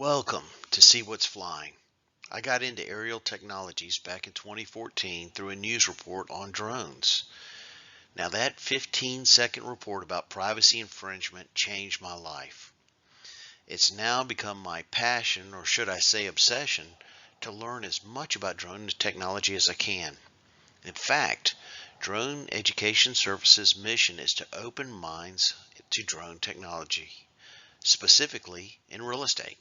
Welcome to See What's Flying. I got into aerial technologies back in 2014 through a news report on drones. Now, that 15-second report about privacy infringement changed my life. It's now become my passion, or should I say obsession, to learn as much about drone technology as I can. In fact, Drone Education Services' mission is to open minds to drone technology, specifically in real estate.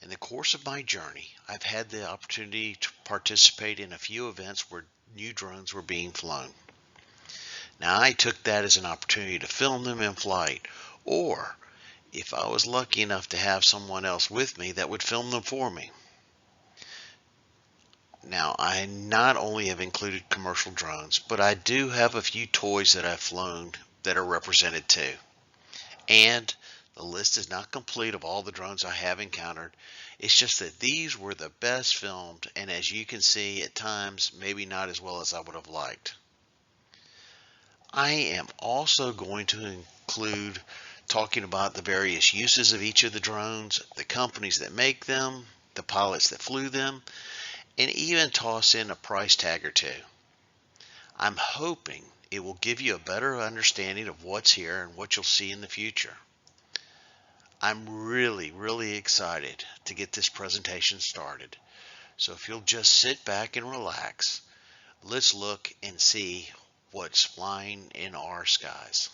In the course of my journey, I've had the opportunity to participate in a few events where new drones were being flown. Now, I took that as an opportunity to film them in flight, or if I was lucky enough to have someone else with me that would film them for me. Now, I not only have included commercial drones, but I do have a few toys that I've flown that are represented too. And the list is not complete of all the drones I have encountered. It's just that these were the best filmed, and as you can see, at times, maybe not as well as I would have liked. I am also going to include talking about the various uses of each of the drones, the companies that make them, the pilots that flew them, and even toss in a price tag or two. I'm hoping it will give you a better understanding of what's here and what you'll see in the future. I'm really excited to get this presentation started. So if you'll just sit back and relax, let's look and see what's flying in our skies.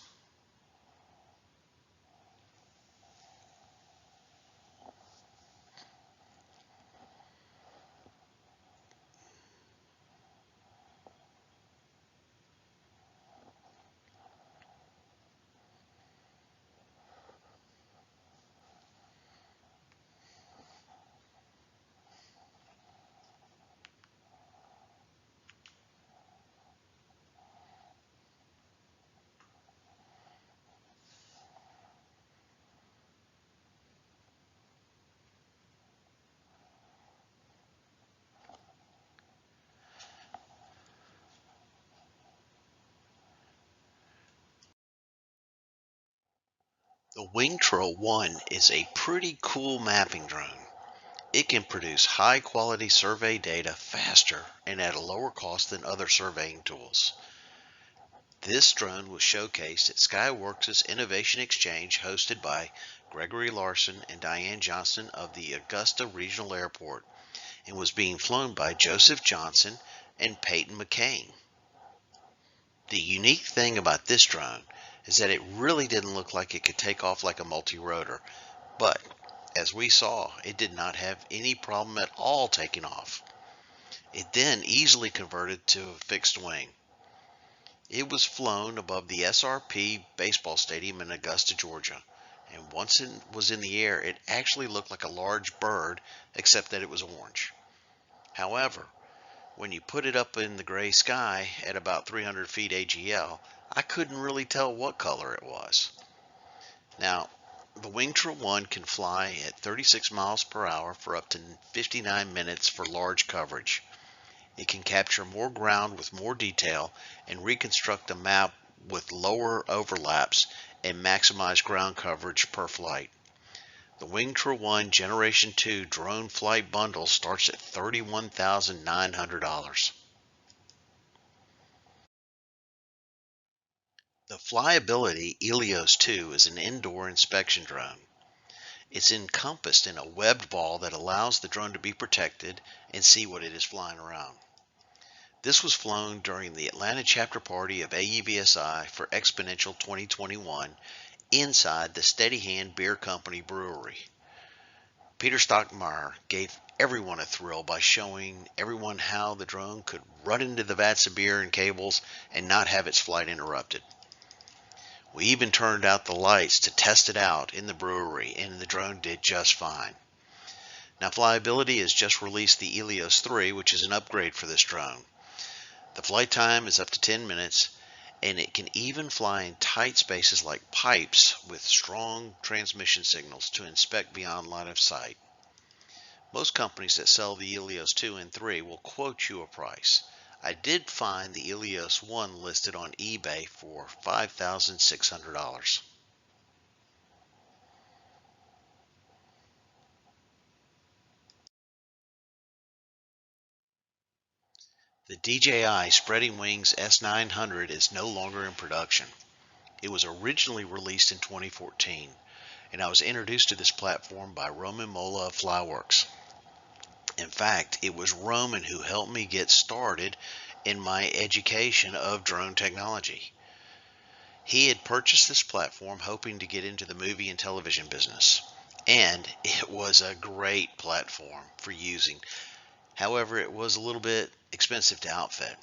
The Wingtro 1 is a pretty cool mapping drone. It can produce high quality survey data faster and at a lower cost than other surveying tools. This drone was showcased at Skyworks' Innovation Exchange hosted by Gregory Larson and Diane Johnston of the Augusta Regional Airport and was being flown by Joseph Johnson and Peyton McCain. The unique thing about this drone is that it really didn't look like it could take off like a multi-rotor, but as we saw, it did not have any problem at all taking off. It then easily converted to a fixed wing. It was flown above the SRP baseball stadium in Augusta, Georgia, and once it was in the air, it actually looked like a large bird, except that it was orange. However, when you put it up in the gray sky at about 300 feet AGL, I couldn't really tell what color it was. Now, the Wingtro 1 can fly at 36 miles per hour for up to 59 minutes for large coverage. It can capture more ground with more detail and reconstruct a map with lower overlaps and maximize ground coverage per flight. The Wingtro 1 Generation 2 drone flight bundle starts at $31,900. The Flyability Helios 2 is an indoor inspection drone. It's encompassed in a webbed ball that allows the drone to be protected and see what it is flying around. This was flown during the Atlanta chapter party of AUVSI for Exponential 2021 inside the Steady Hand Beer Company brewery. Peter Stockmeyer gave everyone a thrill by showing everyone how the drone could run into the vats of beer and cables and not have its flight interrupted. We even turned out the lights to test it out in the brewery, and the drone did just fine. Now, Flyability has just released the Helios 3, which is an upgrade for this drone. The flight time is up to 10 minutes, and it can even fly in tight spaces like pipes with strong transmission signals to inspect beyond line of sight. Most companies that sell the Helios 2 and 3 will quote you a price. I did find the Helios 1 listed on eBay for $5,600. The DJI Spreading Wings S900 is no longer in production. It was originally released in 2014, and I was introduced to this platform by Roman Mola of Flyworks. In fact, it was Roman who helped me get started in my education of drone technology. He had purchased this platform hoping to get into the movie and television business, and it was a great platform for using. However, it was a little bit expensive to outfit.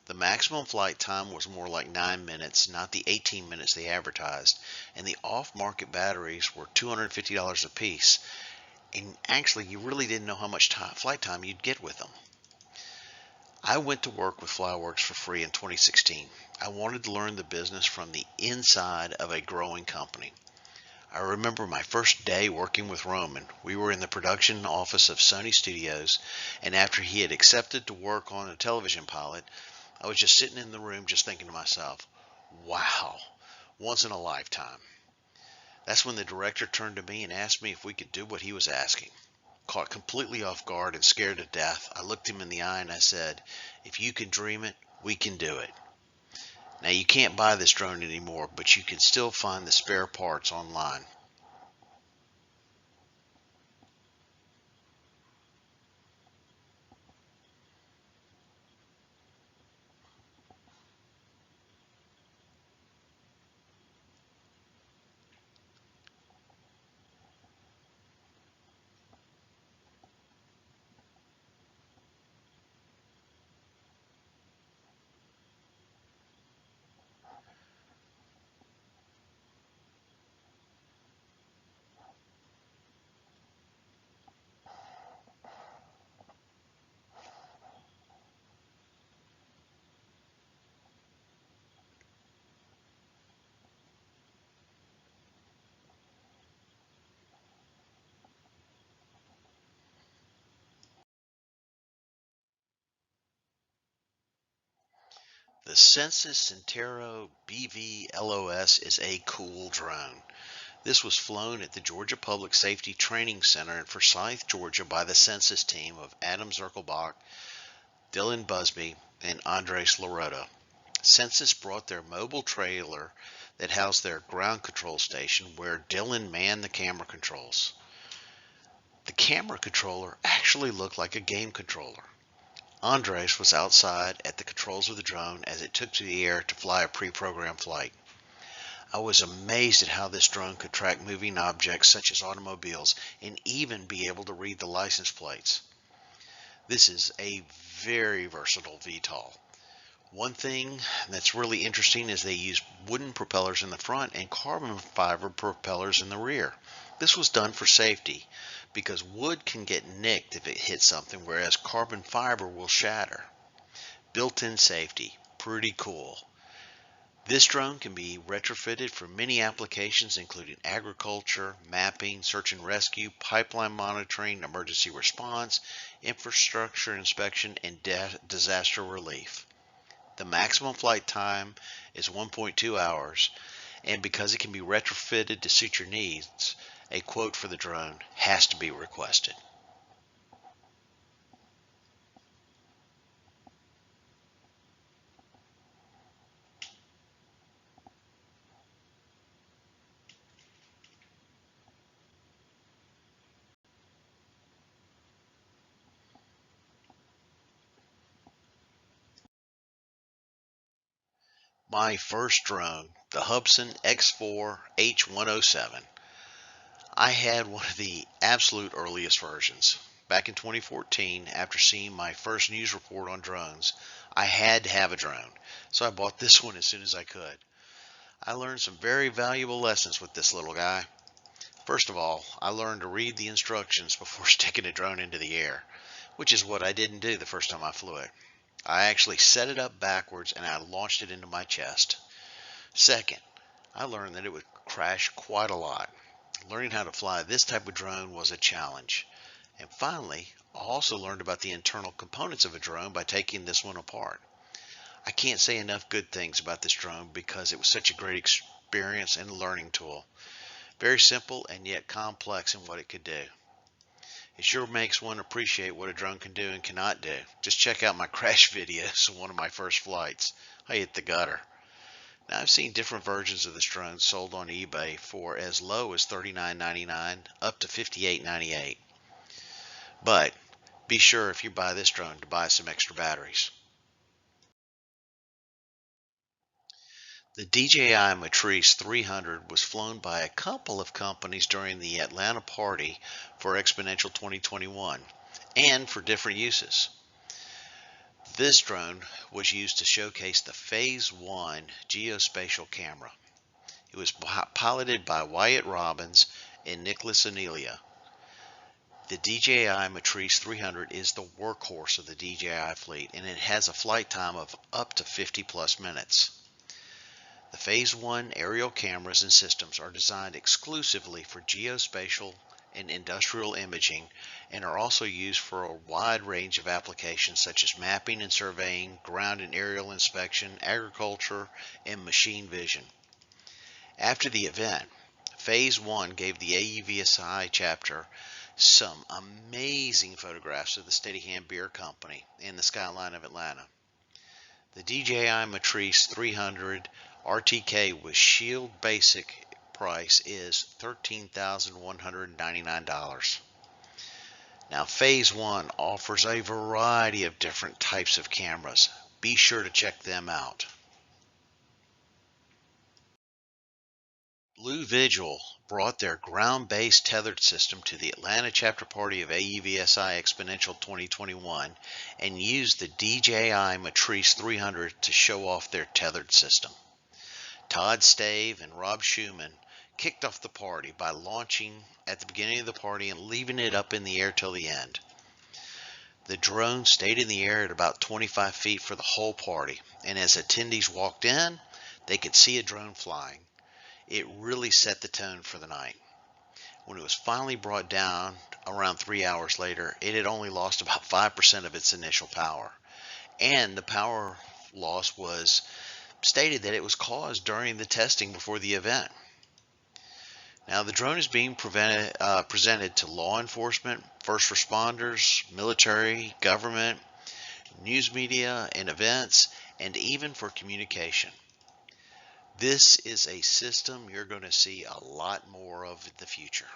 The maximum flight time was more like 9 minutes, not the 18 minutes they advertised, and the off-market batteries were $250 a piece, and actually you really didn't know how much flight time you'd get with them. I went to work with Flyworks for free in 2016. I wanted to learn the business from the inside of a growing company. I remember my first day working with Roman. We were in the production office of Sony Studios, and after he had accepted to work on a television pilot, I was just sitting in the room just thinking to myself, wow, once in a lifetime. That's when the director turned to me and asked me if we could do what he was asking. Caught completely off guard and scared to death, I looked him in the eye and I said, if you can dream it, we can do it. Now you can't buy this drone anymore, but you can still find the spare parts online. The Sensus Centero BVLOS is a cool drone. This was flown at the Georgia Public Safety Training Center in Forsyth, Georgia by the Sensus team of Adam Zirkelbach, Dylan Busby, and Andres Loretto. Sensus brought their mobile trailer that housed their ground control station where Dylan manned the camera controls. The camera controller actually looked like a game controller. Andres was outside at the controls of the drone as it took to the air to fly a pre-programmed flight. I was amazed at how this drone could track moving objects such as automobiles and even be able to read the license plates. This is a very versatile VTOL. One thing that's really interesting is they use wooden propellers in the front and carbon fiber propellers in the rear. This was done for safety because wood can get nicked if it hits something, whereas carbon fiber will shatter. Built-in safety, pretty cool. This drone can be retrofitted for many applications including agriculture, mapping, search and rescue, pipeline monitoring, emergency response, infrastructure inspection, and disaster relief. The maximum flight time is 1.2 hours, and because it can be retrofitted to suit your needs, a quote for the drone has to be requested. My first drone, the Hubsan X4 H107. I had one of the absolute earliest versions. Back in 2014, after seeing my first news report on drones, I had to have a drone, so I bought this one as soon as I could. I learned some very valuable lessons with this little guy. First of all, I learned to read the instructions before sticking a drone into the air, which is what I didn't do the first time I flew it. I actually set it up backwards and I launched it into my chest. Second, I learned that it would crash quite a lot. Learning how to fly this type of drone was a challenge. And finally, I also learned about the internal components of a drone by taking this one apart. I can't say enough good things about this drone because it was such a great experience and learning tool. Very simple and yet complex in what it could do. It sure makes one appreciate what a drone can do and cannot do. Just check out my crash videos of one of my first flights. I hit the gutter. Now, I've seen different versions of this drone sold on eBay for as low as $39.99 up to $58.98. But be sure if you buy this drone to buy some extra batteries. The DJI Matrice 300 was flown by a couple of companies during the Atlanta party for Exponential 2021 and for different uses. This drone was used to showcase the Phase 1 geospatial camera. It was piloted by Wyatt Robbins and Nicholas Anelia. The DJI Matrice 300 is the workhorse of the DJI fleet, and it has a flight time of up to 50 plus minutes. The Phase 1 aerial cameras and systems are designed exclusively for geospatial and industrial imaging and are also used for a wide range of applications such as mapping and surveying, ground and aerial inspection, agriculture, and machine vision. After the event, Phase 1 gave the AUVSI chapter some amazing photographs of the Steadyhand Beer Company and the skyline of Atlanta. The DJI Matrice 300 RTK with Shield Basic price is $13,199. Now, Phase 1 offers a variety of different types of cameras. Be sure to check them out. Blue Vigil brought their ground-based tethered system to the Atlanta chapter party of AUVSI Exponential 2021 and used the DJI Matrice 300 to show off their tethered system. Todd Stave and Rob Schumann kicked off the party by launching at the beginning of the party and leaving it up in the air till the end. The drone stayed in the air at about 25 feet for the whole party, and as attendees walked in, they could see a drone flying. It really set the tone for the night. When it was finally brought down around 3 hours later, it had only lost about 5% of its initial power. And the power loss was stated that it was caused during the testing before the event. Now, the drone is being presented to law enforcement, first responders, military, government, news media, and events, and even for communication. This is a system you're going to see a lot more of in the future.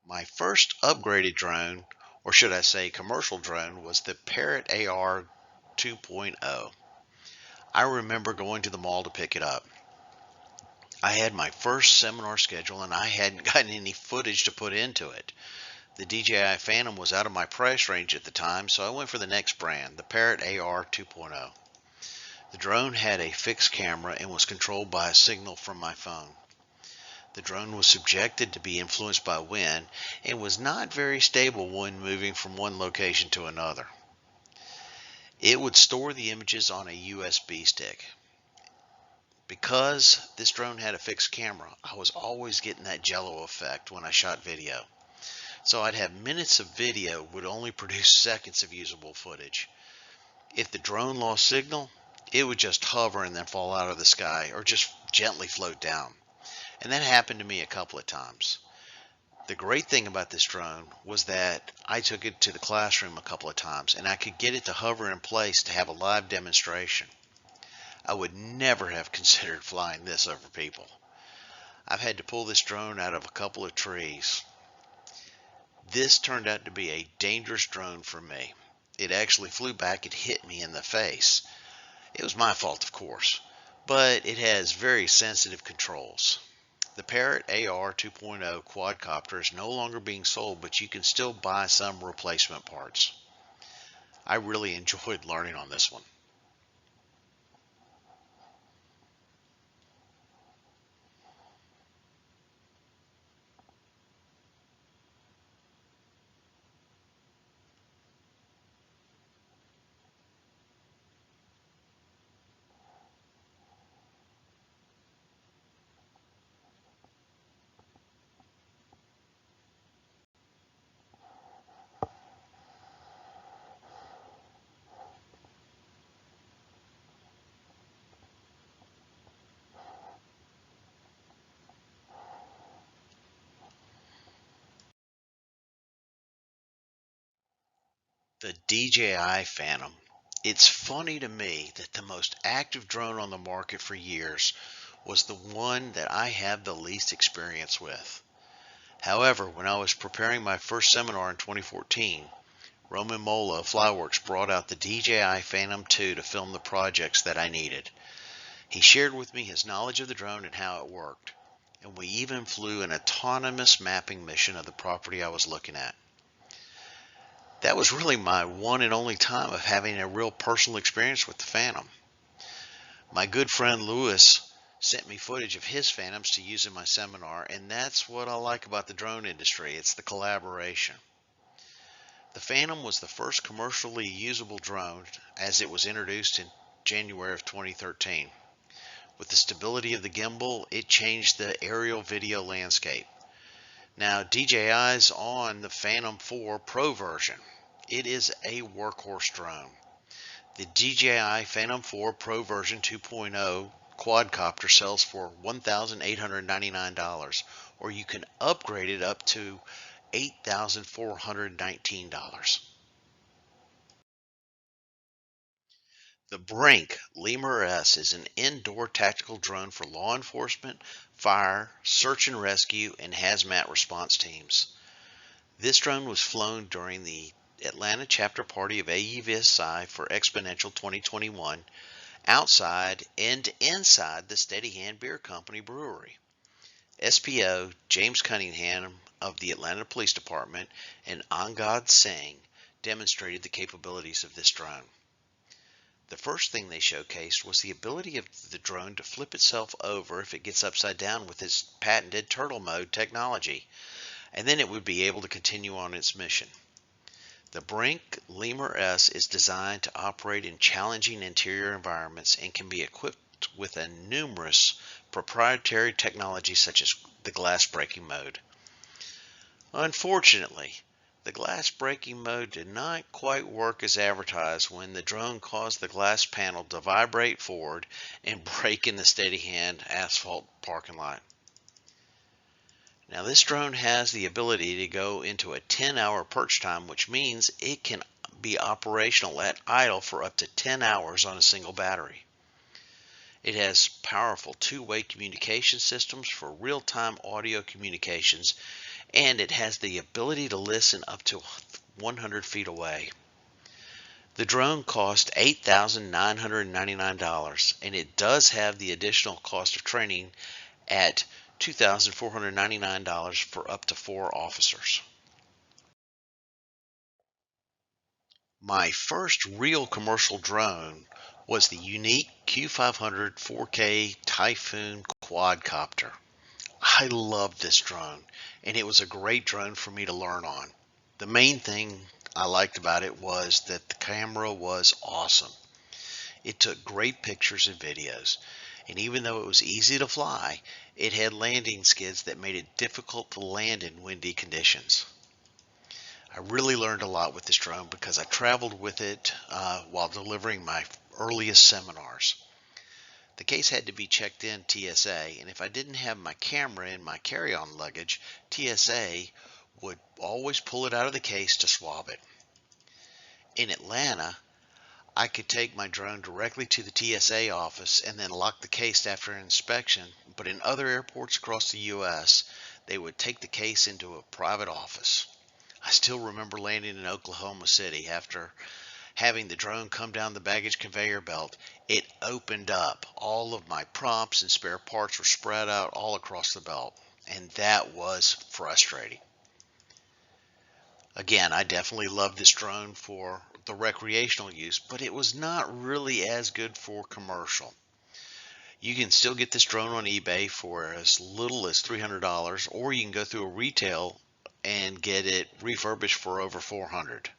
My first upgraded drone, or should I say commercial drone, was the Parrot AR 2.0. I remember going to the mall to pick it up. I had my first seminar schedule and I hadn't gotten any footage to put into it. The DJI Phantom was out of my price range at the time, so I went for the next brand, the Parrot AR 2.0. The drone had a fixed camera and was controlled by a signal from my phone. The drone was subjected to be influenced by wind and was not very stable when moving from one location to another. It would store the images on a USB stick. Because this drone had a fixed camera, I was always getting that jello effect when I shot video. So I'd have minutes of video would only produce seconds of usable footage. If the drone lost signal, it would just hover and then fall out of the sky or just gently float down. And that happened to me a couple of times. The great thing about this drone was that I took it to the classroom a couple of times and I could get it to hover in place to have a live demonstration. I would never have considered flying this over people. I've had to pull this drone out of a couple of trees. This turned out to be a dangerous drone for me. It actually flew back and hit me in the face. It was my fault, of course, but it has very sensitive controls. The Parrot AR 2.0 quadcopter is no longer being sold, but you can still buy some replacement parts. I really enjoyed learning on this one. The DJI Phantom. It's funny to me that the most active drone on the market for years was the one that I have the least experience with. However, when I was preparing my first seminar in 2014, Roman Mola of Flyworks brought out the DJI Phantom 2 to film the projects that I needed. He shared with me his knowledge of the drone and how it worked, and we even flew an autonomous mapping mission of the property I was looking at. That was really my one and only time of having a real personal experience with the Phantom. My good friend Lewis sent me footage of his Phantoms to use in my seminar, and that's what I like about the drone industry. It's the collaboration. The Phantom was the first commercially usable drone as it was introduced in January of 2013. With the stability of the gimbal, it changed the aerial video landscape. Now, DJI's on the Phantom 4 Pro version. It is a workhorse drone. The DJI Phantom 4 Pro version 2.0 quadcopter sells for $1,899, or you can upgrade it up to $8,419. The Brink Lemur S is an indoor tactical drone for law enforcement, fire, search and rescue, and hazmat response teams. This drone was flown during the Atlanta chapter party of AUVSI for Exponential 2021 outside and inside the Steady Hand Beer Company brewery. SPO James Cunningham of the Atlanta Police Department and Angad Singh demonstrated the capabilities of this drone. The first thing they showcased was the ability of the drone to flip itself over if it gets upside down with its patented turtle mode technology, and then it would be able to continue on its mission. The Brink Lemur S is designed to operate in challenging interior environments and can be equipped with a numerous proprietary technology such as the glass breaking mode. Unfortunately, the glass breaking mode did not quite work as advertised when the drone caused the glass panel to vibrate forward and break in the Steady Hand asphalt parking lot. Now this drone has the ability to go into a 10-hour perch time, which means it can be operational at idle for up to 10 hours on a single battery. It has powerful two-way communication systems for real-time audio communications, and it has the ability to listen up to 100 feet away. The drone cost $8,999, and it does have the additional cost of training at $2,499 for up to 4 officers. My first real commercial drone was the unique Q500 4K Typhoon quadcopter. I loved this drone, and it was a great drone for me to learn on. The main thing I liked about it was that the camera was awesome. It took great pictures and videos, and even though it was easy to fly, it had landing skids that made it difficult to land in windy conditions. I really learned a lot with this drone because I traveled with it while delivering my earliest seminars. The case had to be checked in TSA, and if I didn't have my camera in my carry-on luggage, TSA would always pull it out of the case to swab it. In Atlanta, I could take my drone directly to the TSA office and then lock the case after an inspection, but in other airports across the U.S., they would take the case into a private office. I still remember landing in Oklahoma City after having the drone come down the baggage conveyor belt. It opened up. All of my props and spare parts were spread out all across the belt, and that was frustrating. Again, I definitely love this drone for the recreational use, but it was not really as good for commercial. You can still get this drone on eBay for as little as $300, or you can go through a retail and get it refurbished for over $400.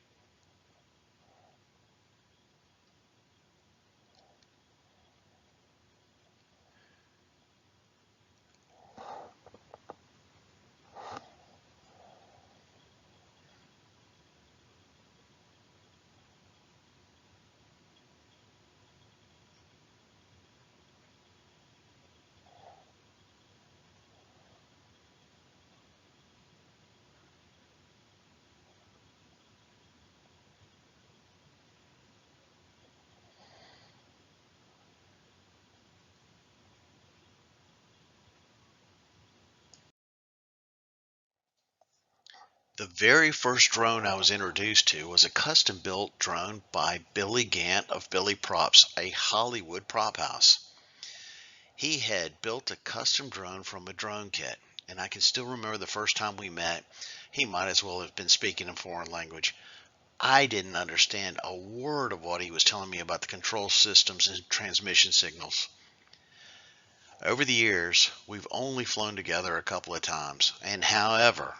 The very first drone I was introduced to was a custom built drone by Billy Gant of Billy Props, a Hollywood prop house. He had built a custom drone from a drone kit, and I can still remember the first time we met. He might as well have been speaking a foreign language. I didn't understand a word of what he was telling me about the control systems and transmission signals. Over the years, we've only flown together a couple of times, and however,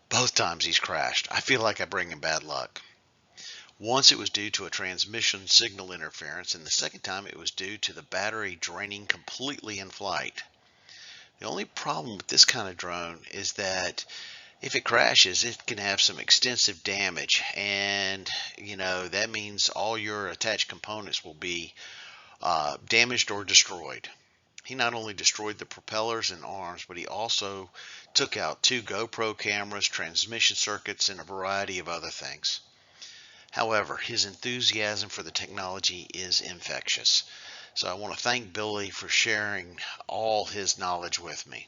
both times he's crashed. I feel like I bring him bad luck. Once it was due to a transmission signal interference, and the second time it was due to the battery draining completely in flight. The only problem with this kind of drone is that if it crashes, it can have some extensive damage, and that means all your attached components will be damaged or destroyed. He not only destroyed the propellers and arms, but he also took out 2 GoPro cameras, transmission circuits, and a variety of other things. However, his enthusiasm for the technology is infectious. So I want to thank Billy for sharing all his knowledge with me.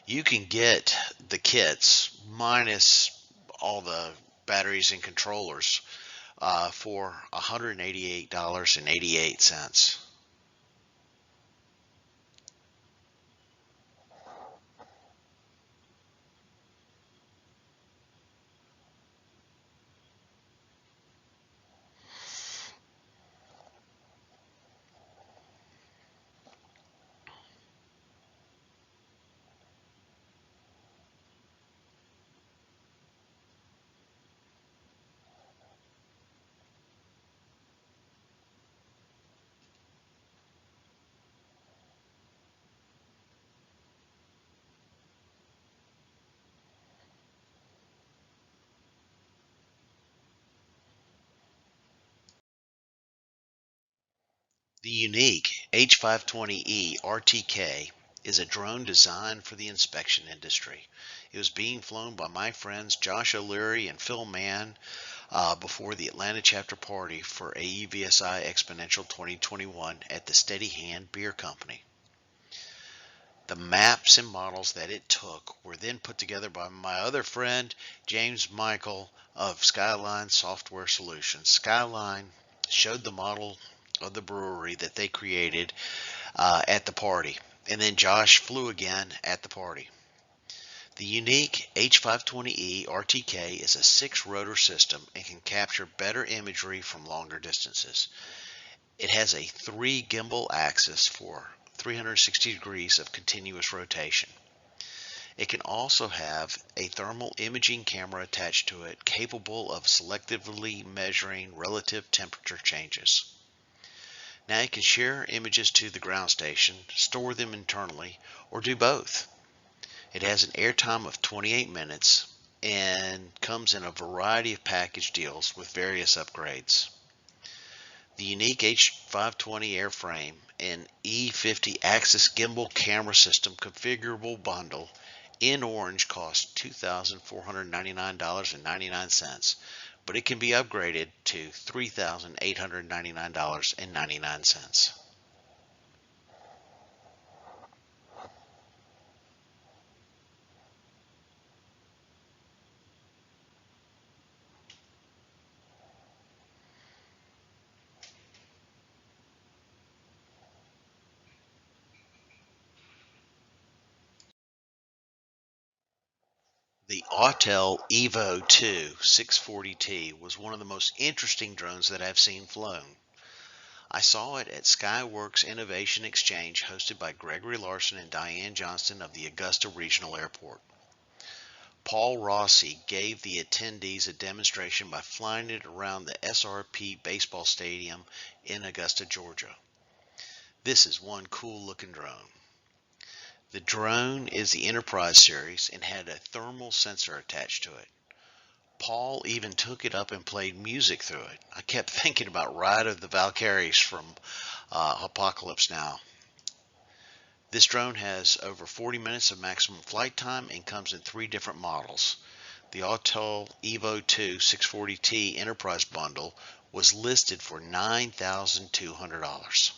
You can get the kits minus all the batteries and controllers for $188.88. The unique H520E RTK is a drone designed for the inspection industry. It was being flown by my friends Josh O'Leary and Phil Mann before the Atlanta chapter party for AEVSI Exponential 2021 at the Steady Hand Beer Company. The maps and models that it took were then put together by my other friend, James Michael of Skyline Software Solutions. Skyline showed the model of the brewery that they created at the party, and then Josh flew again at the party. The unique H520E RTK is a 6-rotor system and can capture better imagery from longer distances. It has a 3 gimbal axis for 360 degrees of continuous rotation. It can also have a thermal imaging camera attached to it capable of selectively measuring relative temperature changes. Now it can share images to the ground station, store them internally, or do both. It has an airtime of 28 minutes and comes in a variety of package deals with various upgrades. The unique H520 airframe and E50 axis gimbal camera system configurable bundle in orange costs $2,499.99, but it can be upgraded to $3,899.99. The Autel Evo 2 640T was one of the most interesting drones that I've seen flown. I saw it at Skyworks Innovation Exchange hosted by Gregory Larson and Diane Johnston of the Augusta Regional Airport. Paul Rossi gave the attendees a demonstration by flying it around the SRP baseball stadium in Augusta, Georgia. This is one cool looking drone. The drone is the Enterprise series and had a thermal sensor attached to it. Paul even took it up and played music through it. I kept thinking about Ride of the Valkyries from Apocalypse Now. This drone has over 40 minutes of maximum flight time and comes in 3 different models. The Autel Evo 2 640T Enterprise Bundle was listed for $9,200.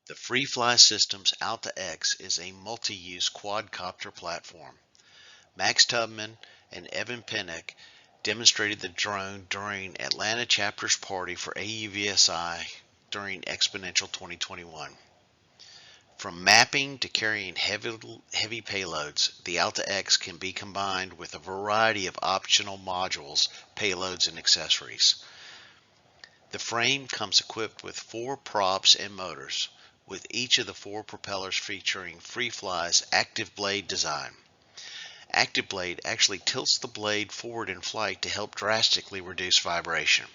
The FreeFly Systems Alta X is a multi-use quadcopter platform. Max Tubman and Evan Pinnock demonstrated the drone during Atlanta chapter's party for AUVSI during Exponential 2021. From mapping to carrying heavy payloads, the Alta X can be combined with a variety of optional modules, payloads, and accessories. The frame comes equipped with 4 props and motors, with each of the 4 propellers featuring FreeFly's Active Blade design. Active Blade actually tilts the blade forward in flight to help drastically reduce vibration.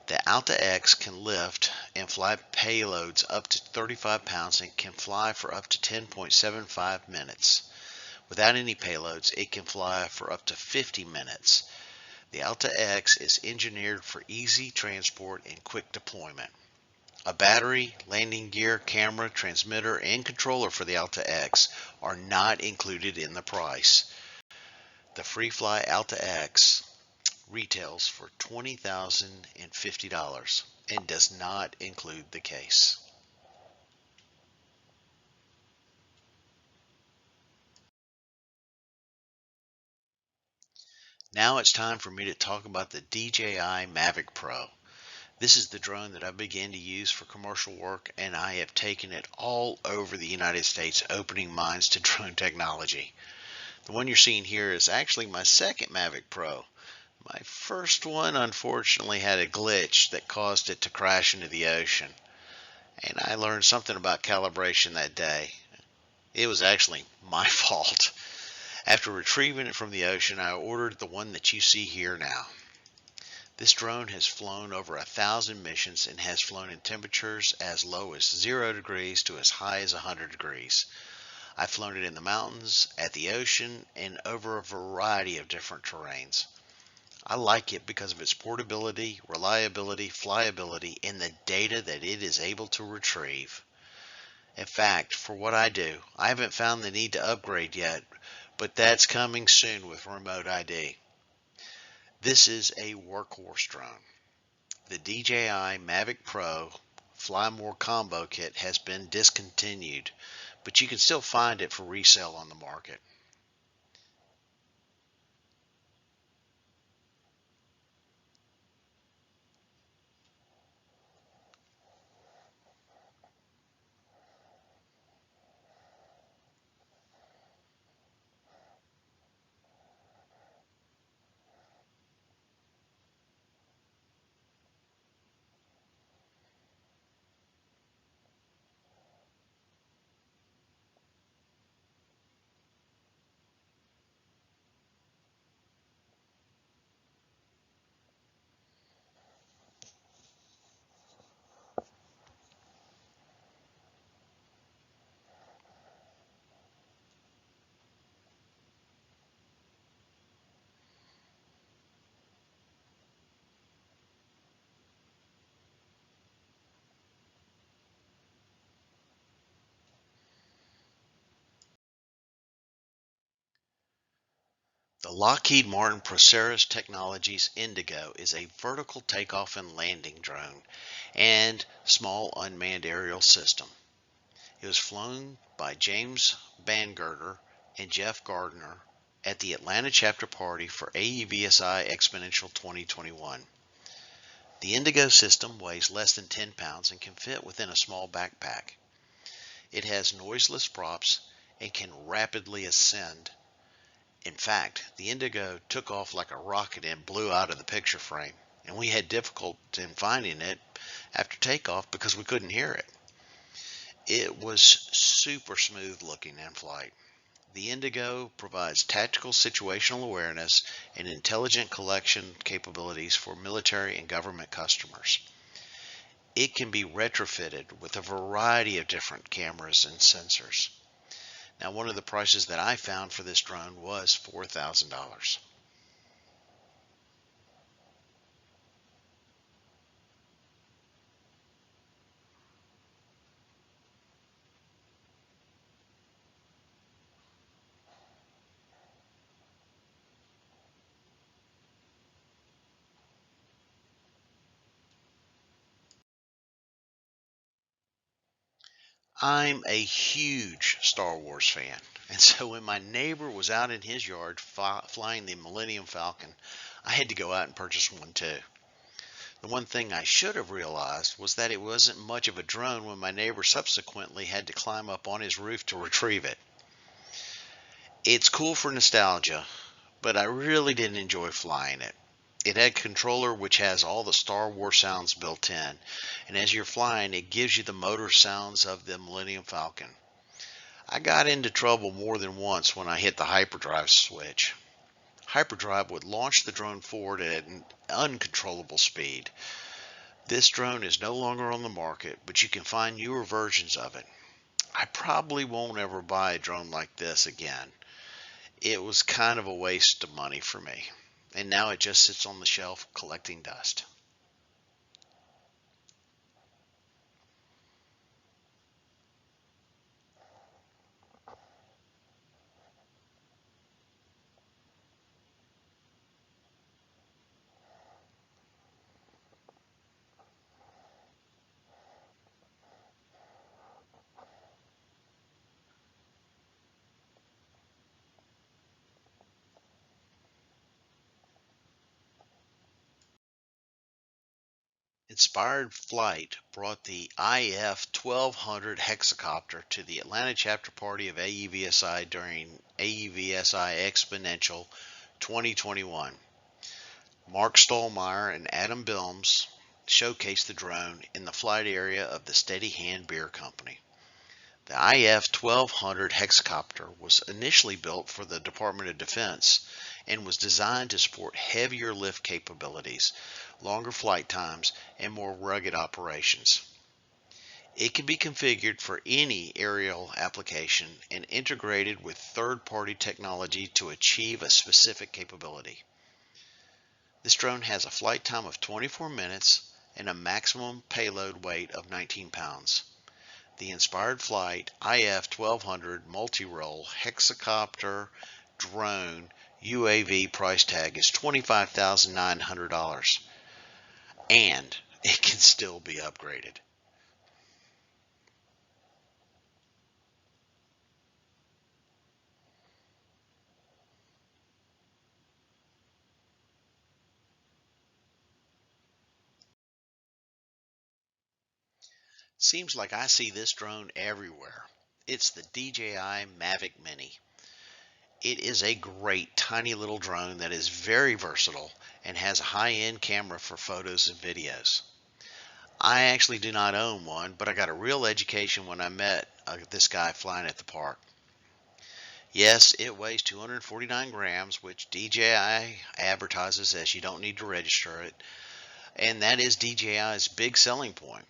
The Alta X can lift and fly payloads up to 35 pounds and can fly for up to 10.75 minutes. Without any payloads, it can fly for up to 50 minutes. The Alta X is engineered for easy transport and quick deployment. A battery, landing gear, camera, transmitter, and controller for the Alta X are not included in the price. The FreeFly Alta X retails for $20,050 and does not include the case. Now it's time for me to talk about the DJI Mavic Pro. This is the drone that I began to use for commercial work, and I have taken it all over the United States, opening minds to drone technology. The one you're seeing here is actually my second Mavic Pro. My first one unfortunately had a glitch that caused it to crash into the ocean, and I learned something about calibration that day. It was actually my fault. After retrieving it from the ocean, I ordered the one that you see here now. This drone has flown over 1,000 missions and has flown in temperatures as low as 0 degrees to as high as 100 degrees. I've flown it in the mountains, at the ocean, and over a variety of different terrains. I like it because of its portability, reliability, flyability, and the data that it is able to retrieve. In fact, for what I do, I haven't found the need to upgrade yet, but that's coming soon with Remote ID. This is a workhorse drone. The DJI Mavic Pro Fly More Combo Kit has been discontinued, but you can still find it for resale on the market. The Lockheed Martin Proceras Technologies Indigo is a vertical takeoff and landing drone and small unmanned aerial system. It was flown by James Bangerter and Jeff Gardner at the Atlanta chapter party for AUVSI Exponential 2021. The Indigo system weighs less than 10 pounds and can fit within a small backpack. It has noiseless props and can rapidly ascend. In fact, the Indigo took off like a rocket and blew out of the picture frame, and we had difficulty in finding it after takeoff because we couldn't hear it. It was super smooth looking in flight. The Indigo provides tactical situational awareness and intelligent collection capabilities for military and government customers. It can be retrofitted with a variety of different cameras and sensors. Now, one of the prices that I found for this drone was $4,000. I'm a huge Star Wars fan, and so when my neighbor was out in his yard flying the Millennium Falcon, I had to go out and purchase one too. The one thing I should have realized was that it wasn't much of a drone when my neighbor subsequently had to climb up on his roof to retrieve it. It's cool for nostalgia, but I really didn't enjoy flying it. It had a controller which has all the Star Wars sounds built in, and as you're flying, it gives you the motor sounds of the Millennium Falcon. I got into trouble more than once when I hit the hyperdrive switch. Hyperdrive would launch the drone forward at an uncontrollable speed. This drone is no longer on the market, but you can find newer versions of it. I probably won't ever buy a drone like this again. It was kind of a waste of money for me, and now it just sits on the shelf collecting dust. Inspired Flight brought the IF 1200 hexacopter to the Atlanta chapter party of AUVSI during AUVSI Exponential 2021. Mark Stallmeyer and Adam Bilms showcased the drone in the flight area of the Steady Hand Beer Company. The IF 1200 hexacopter was initially built for the Department of Defense and was designed to support heavier lift capabilities, longer flight times, and more rugged operations. It can be configured for any aerial application and integrated with third-party technology to achieve a specific capability. This drone has a flight time of 24 minutes and a maximum payload weight of 19 pounds. The Inspired Flight IF 1200 multi-role hexacopter drone UAV price tag is $25,900, and it can still be upgraded. Seems like I see this drone everywhere. It's the DJI Mavic Mini. It is a great tiny little drone that is very versatile and has a high-end camera for photos and videos. I actually do not own one, but I got a real education when I met this guy flying at the park. Yes, it weighs 249 grams, which DJI advertises as you don't need to register it, and that is DJI's big selling point.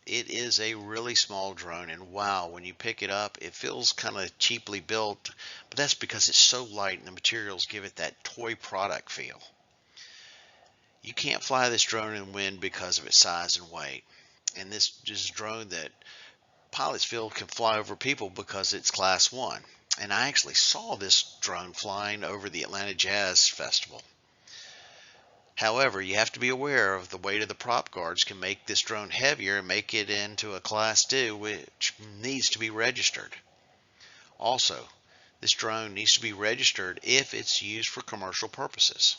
It is a really small drone, and wow, when you pick it up, it feels kind of cheaply built, but that's because it's so light and the materials give it that toy product feel. You can't fly this drone in wind because of its size and weight. And this is a drone that pilots feel can fly over people because it's class 1. And I actually saw this drone flying over the Atlanta Jazz Festival. However, you have to be aware of the weight of the prop guards can make this drone heavier and make it into a class 2, which needs to be registered. Also, this drone needs to be registered if it's used for commercial purposes.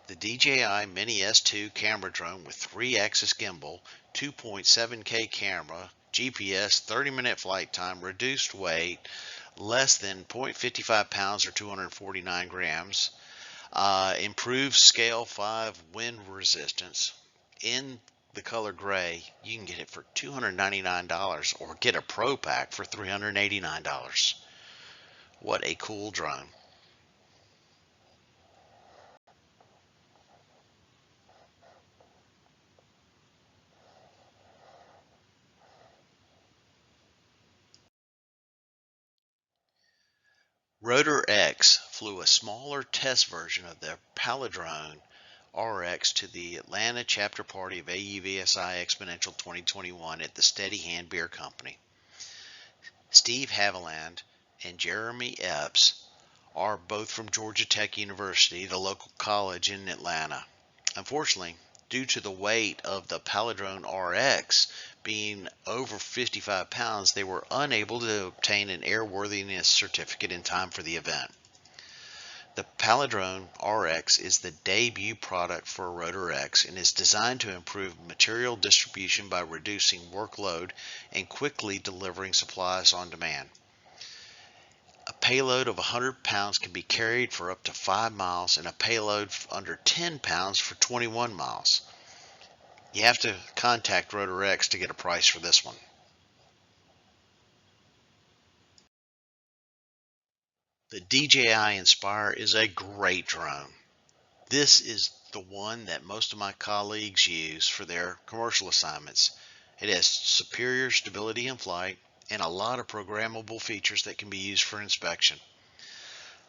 The DJI Mini S2 camera drone with 3-axis gimbal, 2.7K camera, GPS, 30-minute flight time, reduced weight, less than 0.55 pounds or 249 grams, improved scale 5 wind resistance. In the color gray, you can get it for $299 or get a Pro Pack for $389. What a cool drone. Rotor X flew a smaller test version of the Paladrone RX to the Atlanta chapter party of AUVSI Exponential 2021 at the Steady Hand Beer Company. Steve Haviland and Jeremy Epps are both from Georgia Tech University, the local college in Atlanta. Unfortunately, Due to the weight of the Paladrone RX being over 55 pounds, they were unable to obtain an airworthiness certificate in time for the event. The Paladrone RX is the debut product for Rotor X and is designed to improve material distribution by reducing workload and quickly delivering supplies on demand. A payload of 100 pounds can be carried for up to 5 miles and a payload under 10 pounds for 21 miles. You have to contact Rotor X to get a price for this one. The DJI Inspire is a great drone. This is the one that most of my colleagues use for their commercial assignments. It has superior stability in flight and a lot of programmable features that can be used for inspection.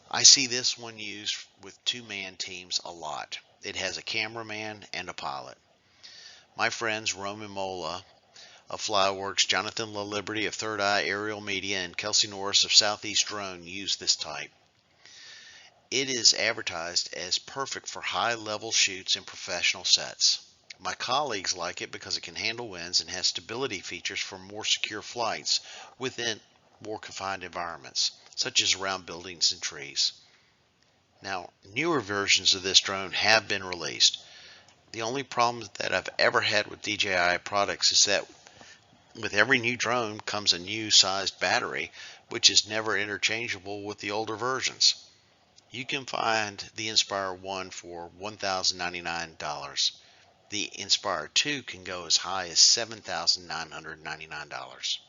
I see this one used with two-man teams a lot. It has a cameraman and a pilot. My friends Roman Mola of Flyworks, Jonathan LaLiberty of Third Eye Aerial Media, and Kelsey Norris of Southeast Drone use this type. It is advertised as perfect for high-level shoots and professional sets. My colleagues like it because it can handle winds and has stability features for more secure flights within more confined environments, such as around buildings and trees. Now, newer versions of this drone have been released. The only problem that I've ever had with DJI products is that with every new drone comes a new sized battery, which is never interchangeable with the older versions. You can find the Inspire 1 for $1,099. The Inspire 2 can go as high as $7,999.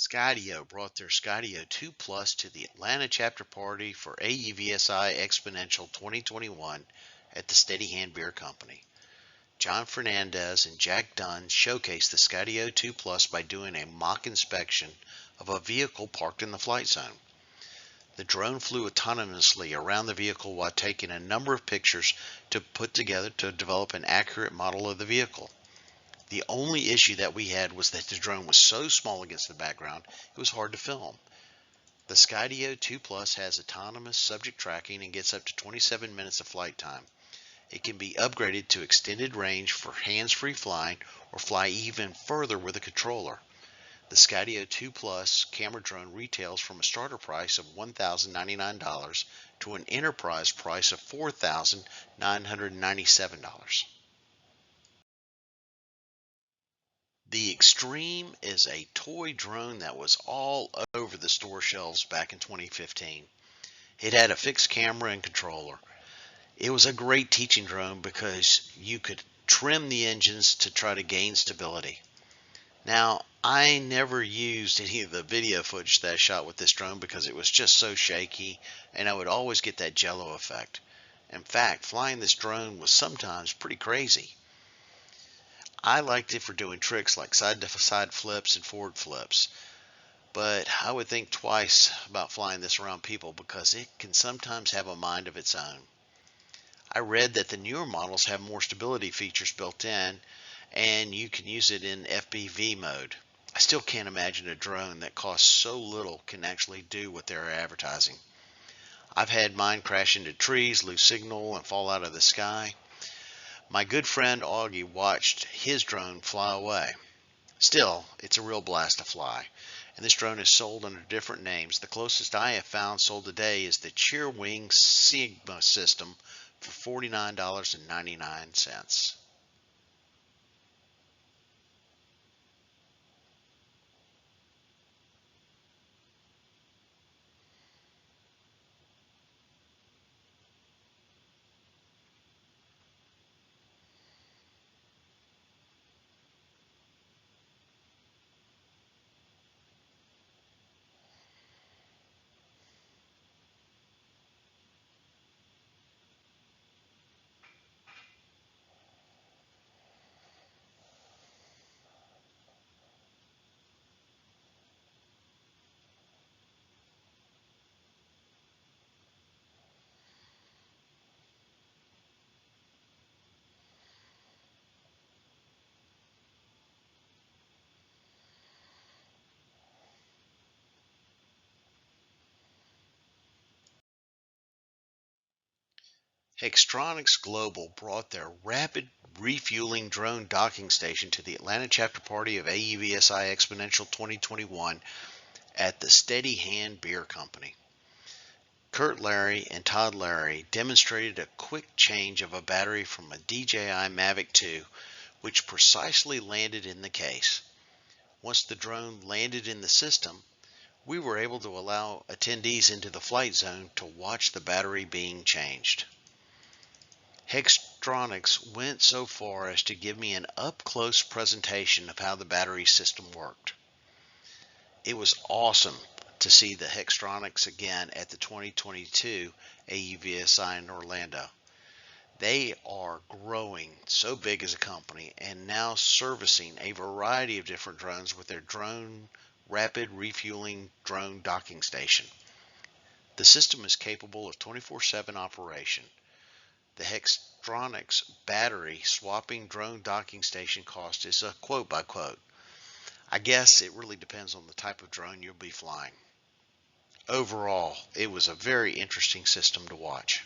Skydio brought their Skydio 2 Plus to the Atlanta chapter party for AUVSI Exponential 2021 at the Steady Hand Beer Company. John Fernandez and Jack Dunn showcased the Skydio 2 Plus by doing a mock inspection of a vehicle parked in the flight zone. The drone flew autonomously around the vehicle while taking a number of pictures to put together to develop an accurate model of the vehicle. The only issue that we had was that the drone was so small against the background, it was hard to film. The Skydio 2 Plus has autonomous subject tracking and gets up to 27 minutes of flight time. It can be upgraded to extended range for hands-free flying or fly even further with a controller. The Skydio 2 Plus camera drone retails from a starter price of $1,099 to an enterprise price of $4,997. The Extreme is a toy drone that was all over the store shelves back in 2015. It had a fixed camera and controller. It was a great teaching drone because you could trim the engines to try to gain stability. Now, I never used any of the video footage that I shot with this drone because it was just so shaky and I would always get that jello effect. In fact, flying this drone was sometimes pretty crazy. I liked it for doing tricks like side-to-side flips and forward flips, but I would think twice about flying this around people because it can sometimes have a mind of its own. I read that the newer models have more stability features built in, and you can use it in FPV mode. I still can't imagine a drone that costs so little can actually do what they're advertising. I've had mine crash into trees, lose signal, and fall out of the sky. My good friend Augie watched his drone fly away. Still, it's a real blast to fly, and this drone is sold under different names. The closest I have found sold today is the Cheerwing Sigma system for $49.99. Hextronics Global brought their rapid refueling drone docking station to the Atlanta chapter party of AUVSI Exponential 2021 at the Steady Hand Beer Company. Kurt Larry and Todd Larry demonstrated a quick change of a battery from a DJI Mavic 2, which precisely landed in the case. Once the drone landed in the system, we were able to allow attendees into the flight zone to watch the battery being changed. Hextronics went so far as to give me an up-close presentation of how the battery system worked. It was awesome to see the Hextronics again at the 2022 AUVSI in Orlando. They are growing so big as a company and now servicing a variety of different drones with their drone rapid refueling drone docking station. The system is capable of 24/7 operation. The Hextronics battery swapping drone docking station cost is a quote by quote. I guess it really depends on the type of drone you'll be flying. Overall, it was a very interesting system to watch.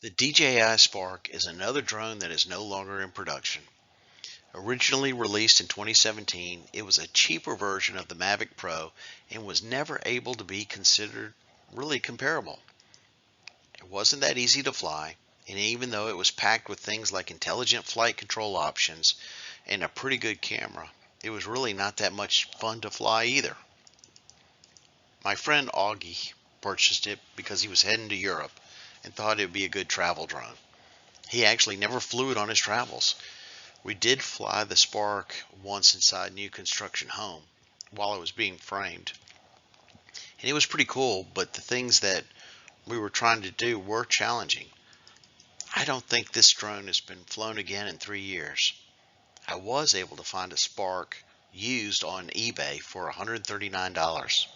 The DJI Spark is another drone that is no longer in production. Originally released in 2017, it was a cheaper version of the Mavic Pro and was never able to be considered really comparable. It wasn't that easy to fly, and even though it was packed with things like intelligent flight control options and a pretty good camera, it was really not that much fun to fly either. My friend Augie purchased it because he was heading to Europe and thought it would be a good travel drone. He actually never flew it on his travels. We did fly the Spark once inside new construction home while it was being framed. And it was pretty cool, but the things that we were trying to do were challenging. I don't think this drone has been flown again in 3 years. I was able to find a Spark used on eBay for $139.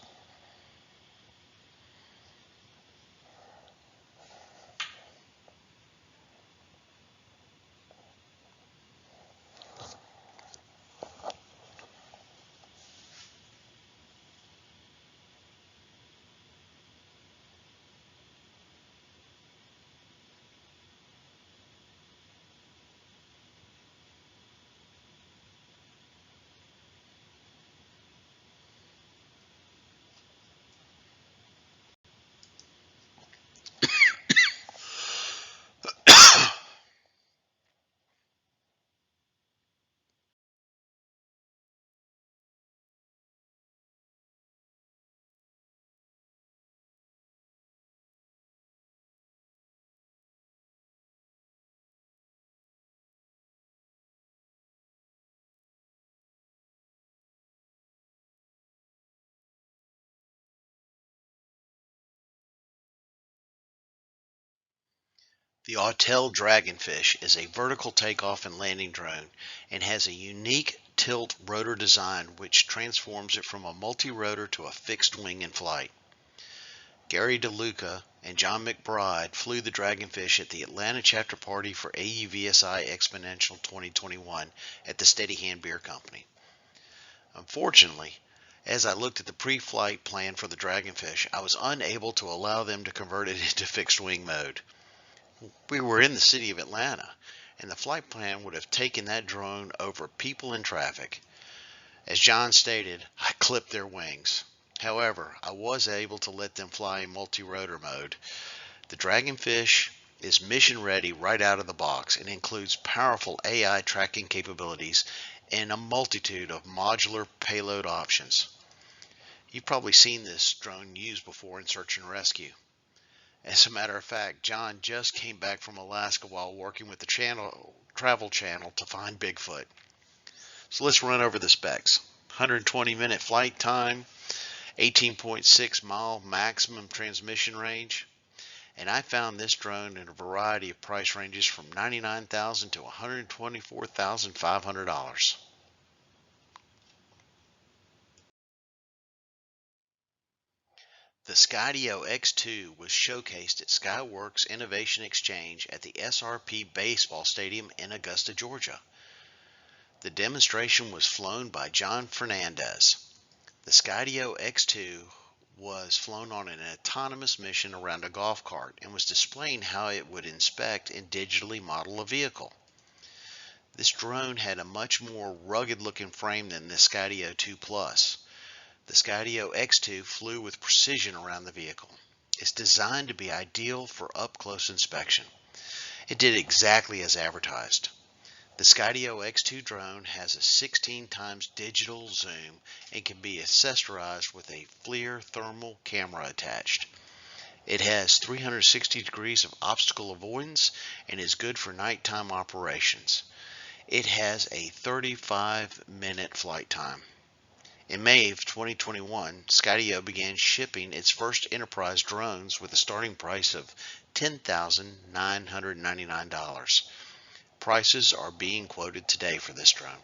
The Autel Dragonfish is a vertical takeoff and landing drone and has a unique tilt rotor design which transforms it from a multi-rotor to a fixed wing in flight. Gary DeLuca and John McBride flew the Dragonfish at the Atlanta chapter party for AUVSI Exponential 2021 at the Steady Hand Beer Company. Unfortunately, as I looked at the pre-flight plan for the Dragonfish, I was unable to allow them to convert it into fixed wing mode. We were in the city of Atlanta, and the flight plan would have taken that drone over people and traffic. As John stated, I clipped their wings. However, I was able to let them fly in multi-rotor mode. The Dragonfish is mission ready right out of the box and includes powerful AI tracking capabilities and a multitude of modular payload options. You've probably seen this drone used before in search and rescue. As a matter of fact, John just came back from Alaska while working with the Travel Channel to find Bigfoot. So let's run over the specs. 120-minute flight time, 18.6-mile maximum transmission range. And I found this drone in a variety of price ranges from $99,000 to $124,500. The Skydio X2 was showcased at Skyworks Innovation Exchange at the SRP Baseball Stadium in Augusta, Georgia. The demonstration was flown by John Fernandez. The Skydio X2 was flown on an autonomous mission around a golf cart and was displaying how it would inspect and digitally model a vehicle. This drone had a much more rugged looking frame than the Skydio 2 Plus. The Skydio X2 flew with precision around the vehicle. It's designed to be ideal for up-close inspection. It did exactly as advertised. The Skydio X2 drone has a 16 times digital zoom and can be accessorized with a FLIR thermal camera attached. It has 360 degrees of obstacle avoidance and is good for nighttime operations. It has a 35-minute flight time. In May of 2021, Skydio began shipping its first enterprise drones with a starting price of $10,999. Prices are being quoted today for this drone.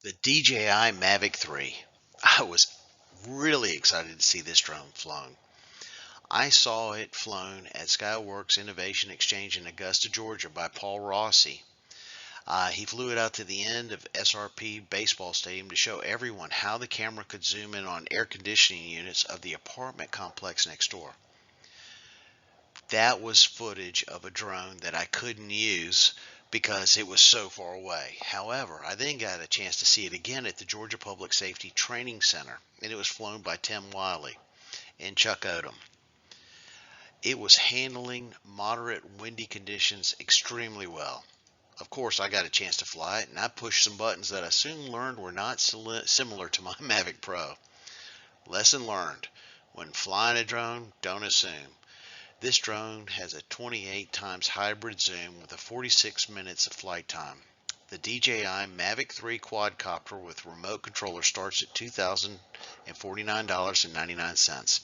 The DJI Mavic 3. I was really excited to see this drone flown. I saw it flown at Skyworks Innovation Exchange in Augusta, Georgia by Paul Rossi. He flew it out to the end of SRP Baseball Stadium to show everyone how the camera could zoom in on air conditioning units of the apartment complex next door. That was footage of a drone that I couldn't use because it was so far away. However, I then got a chance to see it again at the Georgia Public Safety Training Center, and it was flown by Tim Wiley and Chuck Odom. It was handling moderate windy conditions extremely well. Of course, I got a chance to fly it, and I pushed some buttons that I soon learned were not similar to my Mavic Pro. Lesson learned: when flying a drone, don't assume. This drone has a 28 times hybrid zoom with a 46 minutes of flight time. The DJI Mavic 3 quadcopter with remote controller starts at $2,049.99,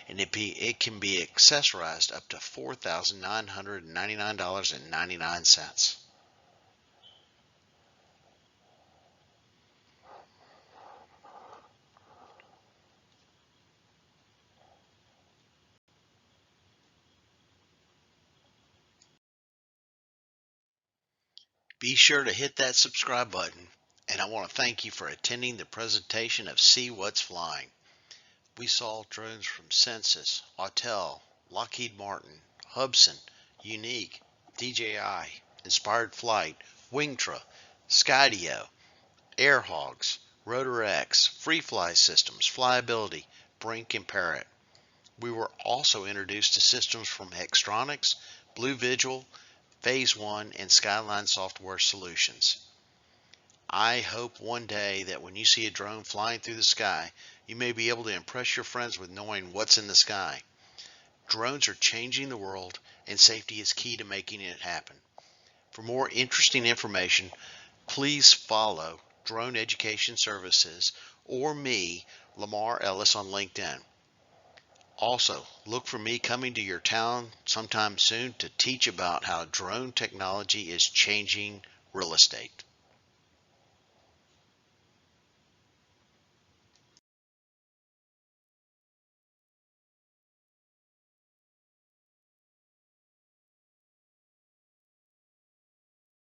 and it can be accessorized up to $4,999.99. Be sure to hit that subscribe button, and I want to thank you for attending the presentation of See What's Flying. We saw drones from Census, Autel, Lockheed Martin, Hubsan, Unique, DJI, Inspired Flight, Wingtra, Skydio, Airhogs, RotorX, FreeFly Systems, Flyability, Brink, and Parrot. We were also introduced to systems from Hextronics, Blue Vigil, Phase One, and Skyline Software Solutions. I hope one day that when you see a drone flying through the sky, you may be able to impress your friends with knowing what's in the sky. Drones are changing the world, and safety is key to making it happen. For more interesting information, please follow Drone Education Services or me, Lamar Ellis, on LinkedIn. Also, look for me coming to your town sometime soon to teach about how drone technology is changing real estate.